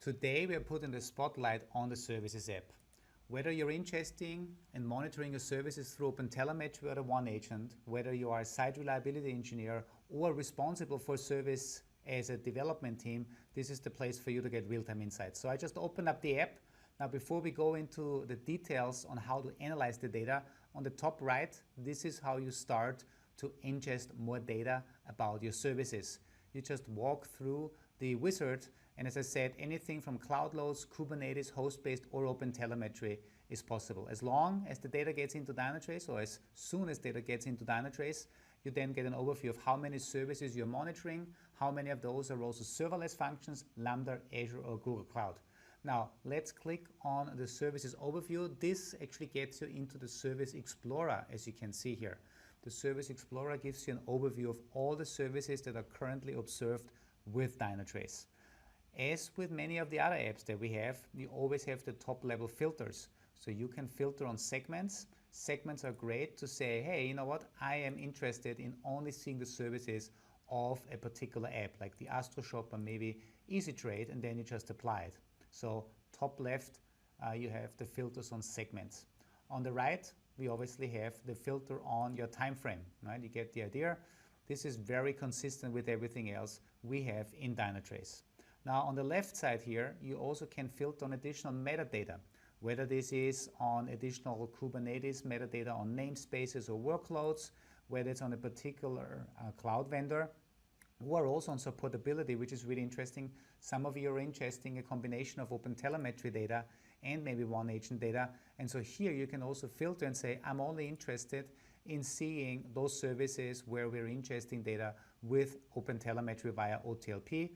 Today we are putting the spotlight on the Services app. Whether you're ingesting and monitoring your services through OpenTelemetry or the OneAgent, whether you are a site reliability engineer or responsible for service as a development team, this is the place for you to get real-time insights. So I just opened up the app. Now before we go into the details on how to analyze the data, on the top right, this is how you start to ingest more data about your services. You just walk through the wizard, and as I said, anything from cloud loads, Kubernetes, host-based, or OpenTelemetry is possible. As long as the data gets into Dynatrace, or as soon as data gets into Dynatrace, you then get an overview of how many services you're monitoring, how many of those are also serverless functions, Lambda, Azure, or Google Cloud. Now, let's click on the services overview. This actually gets you into the Service Explorer, as you can see here. The Service Explorer gives you an overview of all the services that are currently observed with Dynatrace. As with many of the other apps that we have, you always have the top level filters. So you can filter on segments. Segments are great to say, hey, you know what? I am interested in only seeing the services of a particular app, like the AstroShop or maybe EasyTrade, and then you just apply it. So top left, you have the filters on segments. On the right, we obviously have the filter on your time frame, right? You get the idea. This is very consistent with everything else we have in Dynatrace. Now on the left side here, you also can filter on additional metadata, whether this is on additional Kubernetes metadata on namespaces or workloads, whether it's on a particular cloud vendor, or also on supportability, which is really interesting. Some of you are ingesting a combination of OpenTelemetry data and maybe OneAgent data. And so here you can also filter and say, I'm only interested in seeing those services where we're ingesting data with OpenTelemetry via OTLP.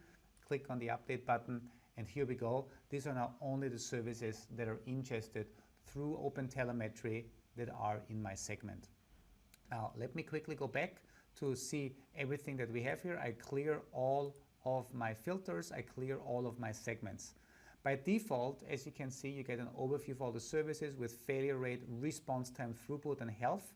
Click on the update button, and here we go. These are now only the services that are ingested through OpenTelemetry that are in my segment. Now, let me quickly go back to see everything that we have here. I clear all of my filters. I clear all of my segments. By default, as you can see, you get an overview of all the services with failure rate, response time, throughput, and health.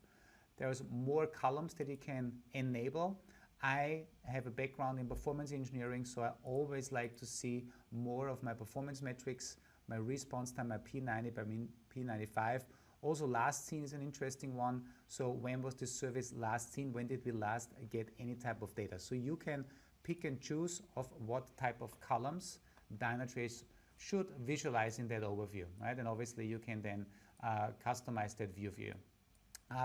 There's more columns that you can enable. I have a background in performance engineering, so I always like to see more of my performance metrics, my response time, my P90 by P95. Also, last seen is an interesting one. So when was this service last seen? When did we last get any type of data? So you can pick and choose of what type of columns Dynatrace should visualize in that overview, right? And obviously you can then customize that view for you.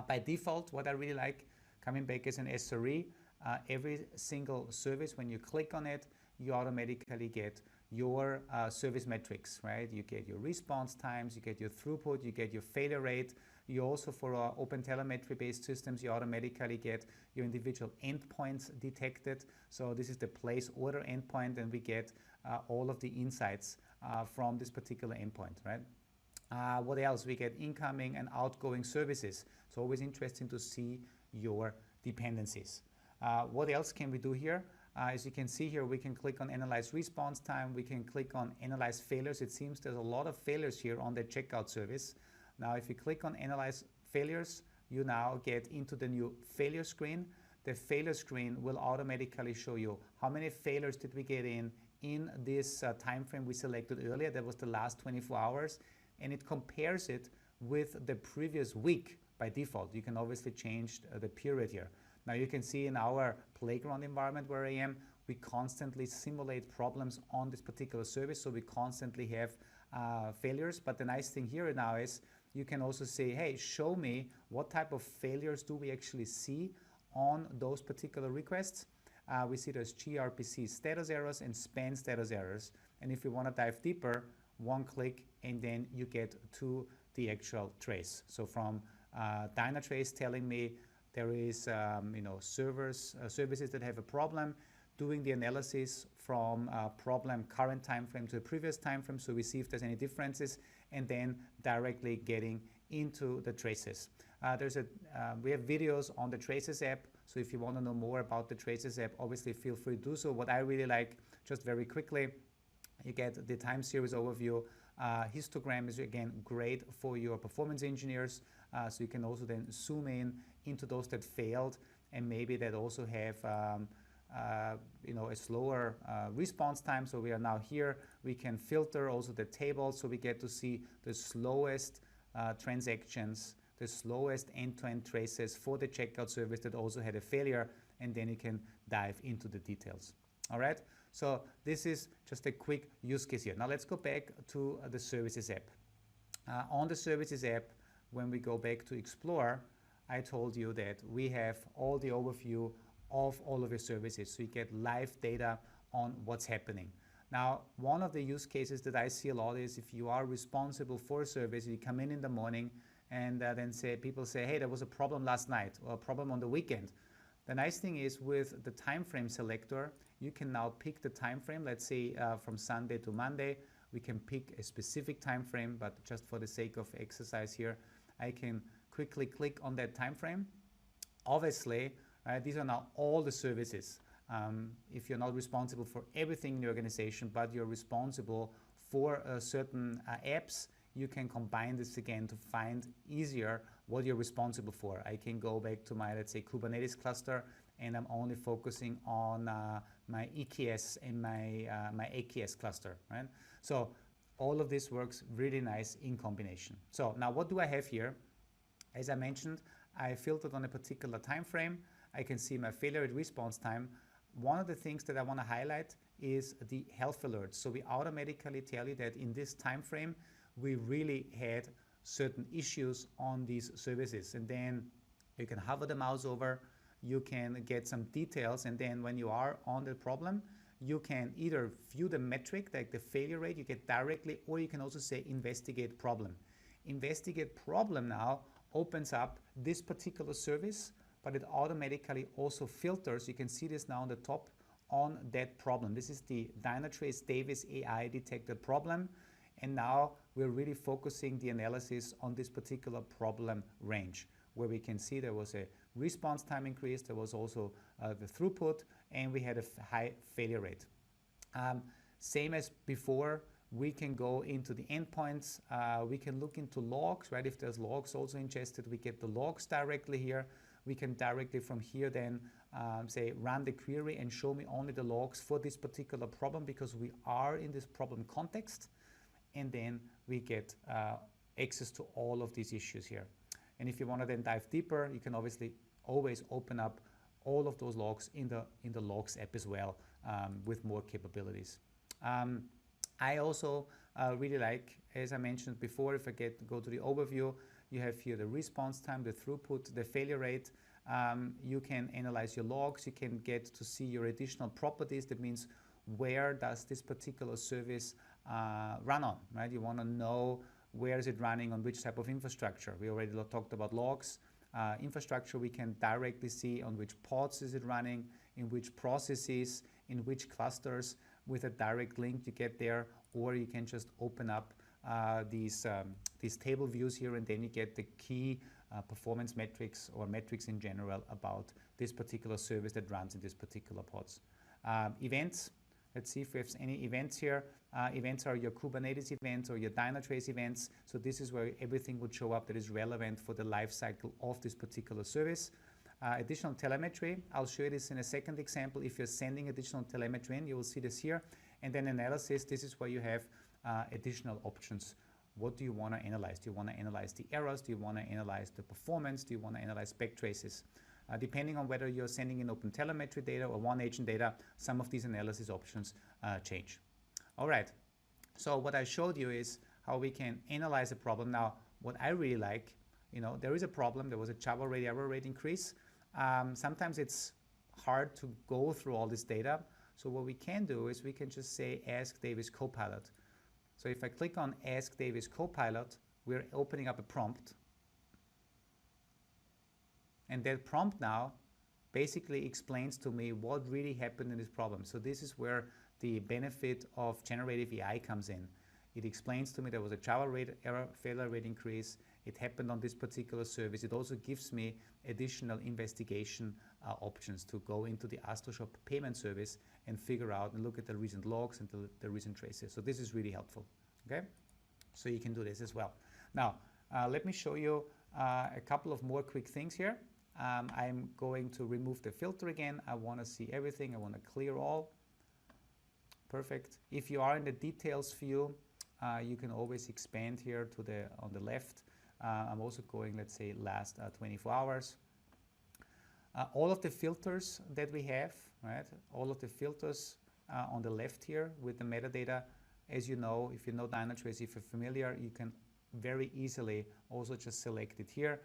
By default, what I really like, coming back as an SRE, every single service, when you click on it, you automatically get your service metrics, right? You get your response times, you get your throughput, you get your failure rate. You also, for OpenTelemetry based systems, you automatically get your individual endpoints detected. So this is the place order endpoint, and we get all of the insights from this particular endpoint, right? What else? We get incoming and outgoing services. It's always interesting to see your dependencies. What else can we do here? As you can see here, we can click on Analyze Response Time. We can click on Analyze Failures. It seems there's a lot of failures here on the checkout service. Now, if you click on Analyze Failures, you now get into the new failure screen. The failure screen will automatically show you how many failures did we get in this time frame we selected earlier. That was the last 24 hours. And it compares it with the previous week by default. You can obviously change the period here. Now you can see in our playground environment where I am, we constantly simulate problems on this particular service, so we constantly have failures. But the nice thing here now is you can also say, hey, show me what type of failures do we actually see on those particular requests. We see there's gRPC status errors and span status errors. And if you want to dive deeper, one click and then you get to the actual trace. So from Dynatrace telling me there is services that have a problem, doing the analysis from problem current time frame to the previous time frame, so we see if there's any differences, and then directly getting into the traces. We have videos on the Traces app, so if you want to know more about the Traces app, obviously feel free to do so. What I really like, just very quickly, you get the time series overview. Histogram is again great for your performance engineers, so you can also then zoom in into those that failed and maybe that also have a slower response time. So we are now here. We can filter also the table, so we get to see the slowest transactions, the slowest end-to-end traces for the checkout service that also had a failure, and then you can dive into the details. All right, so this is just a quick use case here. Now let's go back to the Services app. On the Services app, when we go back to Explore, I told you that we have all the overview of all of your services, so you get live data on what's happening. Now, one of the use cases that I see a lot is if you are responsible for a service, you come in the morning and then people say, hey, there was a problem last night or a problem on the weekend. The nice thing is with the time frame selector, you can now pick the time frame. Let's say from Sunday to Monday, we can pick a specific time frame, but just for the sake of exercise here, I can quickly click on that time frame. Obviously, these are now all the services. If you're not responsible for everything in the organization, but you're responsible for certain apps, you can combine this again to find easier what you're responsible for. I can go back to my, let's say, Kubernetes cluster, and I'm only focusing on my EKS and my AKS cluster, right? So all of this works really nice in combination. So now what do I have here? As I mentioned, I filtered on a particular time frame. I can see my failure rate response time. One of the things that I want to highlight is the health alerts. So we automatically tell you that in this time frame, we really had certain issues on these services. And then you can hover the mouse over, you can get some details, and then when you are on the problem, you can either view the metric, like the failure rate, you get directly, or you can also say investigate problem. Investigate problem now opens up this particular service, but it automatically also filters. You can see this now on the top on that problem. This is the Dynatrace Davis AI detected problem. And now we're really focusing the analysis on this particular problem range, where we can see there was a response time increase, there was also the throughput, and we had a high failure rate. Same as before, we can go into the endpoints, we can look into logs, right? If there's logs also ingested, we get the logs directly here. We can directly from here then say run the query and show me only the logs for this particular problem, because we are in this problem context, and then we get access to all of these issues here. And if you want to then dive deeper, you can obviously always open up all of those logs in the logs app as well, with more capabilities. I also really like, as I mentioned before, if I go to the overview, you have here the response time, the throughput, the failure rate. You can analyze your logs. You can get to see your additional properties. That means where does this particular service run on, right? You want to know where is it running on which type of infrastructure. We already talked about logs. Infrastructure, we can directly see on which pods is it running, in which processes, in which clusters. With a direct link you get there, or you can just open up these table views here, and then you get the key performance metrics or metrics in general about this particular service that runs in this particular pods. Events, let's see if we have any events here. Events are your Kubernetes events or your Dynatrace events. So this is where everything would show up that is relevant for the life cycle of this particular service. Additional telemetry, I'll show you this in a second example. If you're sending additional telemetry in, you will see this here. And then analysis, this is where you have additional options. What do you want to analyze? Do you want to analyze the errors? Do you want to analyze the performance? Do you want to analyze back traces? Depending on whether you're sending in OpenTelemetry data or OneAgent data, some of these analysis options change. All right, so what I showed you is how we can analyze a problem. Now, what I really like, there is a problem. There was a Java rate error rate increase. Sometimes it's hard to go through all this data. So what we can do is we can just say ask Davis CoPilot. So if I click on ask Davis CoPilot, we're opening up a prompt. And that prompt now basically explains to me what really happened in this problem. So this is where the benefit of generative AI comes in. It explains to me there was a Java rate error failure rate increase. It happened on this particular service. It also gives me additional investigation options to go into the AstroShop payment service and figure out and look at the recent logs and the recent traces. So this is really helpful. Okay, so you can do this as well. Now, let me show you a couple of more quick things here. I'm going to remove the filter again. I want to see everything. I want to clear all. Perfect. If you are in the details view, you can always expand here to the on the left. I'm also going, let's say, last 24 hours. All of the filters that we have, right? All of the filters on the left here with the metadata. As you know, if you know Dynatrace, if you're familiar, you can very easily also just select it here,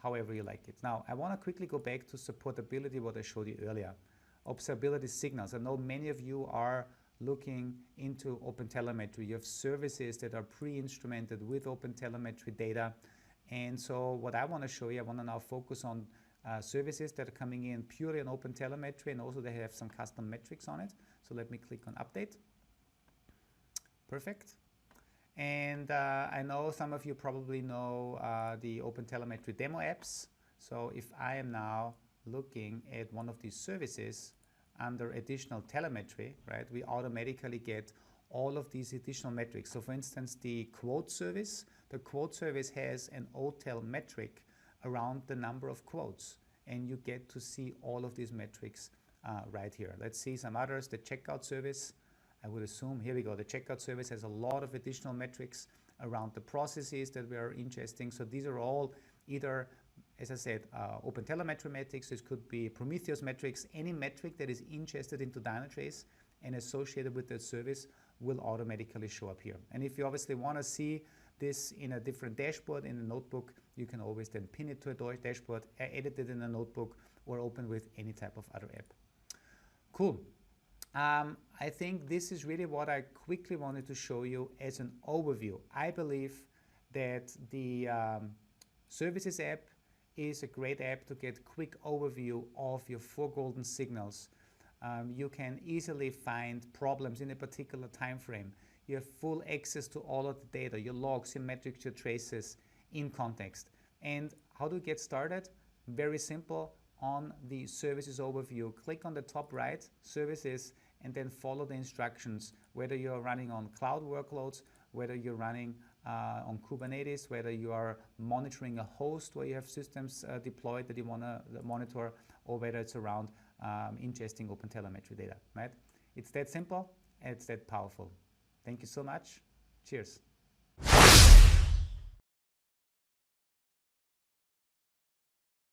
however you like it. Now, I want to quickly go back to supportability, what I showed you earlier. Observability signals. I know many of you are looking into OpenTelemetry. You have services that are pre-instrumented with OpenTelemetry data. And so what I want to show you, I want to now focus on services that are coming in purely on OpenTelemetry, and also they have some custom metrics on it. So let me click on Update. Perfect. And I know some of you probably know the OpenTelemetry demo apps. So if I am now looking at one of these services under additional telemetry, right, we automatically get all of these additional metrics. So for instance, the quote service has an OTel metric around the number of quotes, and you get to see all of these metrics right here. Let's see some others. The checkout service, I would assume, here we go. The checkout service has a lot of additional metrics around the processes that we are ingesting. So these are all either, as I said, OpenTelemetry metrics. This could be Prometheus metrics. Any metric that is ingested into Dynatrace and associated with that service will automatically show up here. And if you obviously want to see this in a different dashboard in a notebook, you can always then pin it to a dashboard, edit it in a notebook, or open with any type of other app. Cool. I think this is really what I quickly wanted to show you as an overview. I believe that the Services app is a great app to get quick overview of your 4 golden signals. You can easily find problems in a particular time frame. You have full access to all of the data, your logs, your metrics, your traces in context. And how to get started? Very simple. On the Services overview, click on the top right, Services, and then follow the instructions, whether you're running on cloud workloads, whether you're running on Kubernetes, whether you are monitoring a host where you have systems deployed that you want to monitor, or whether it's around ingesting OpenTelemetry data, right? It's that simple and it's that powerful. Thank you so much. Cheers.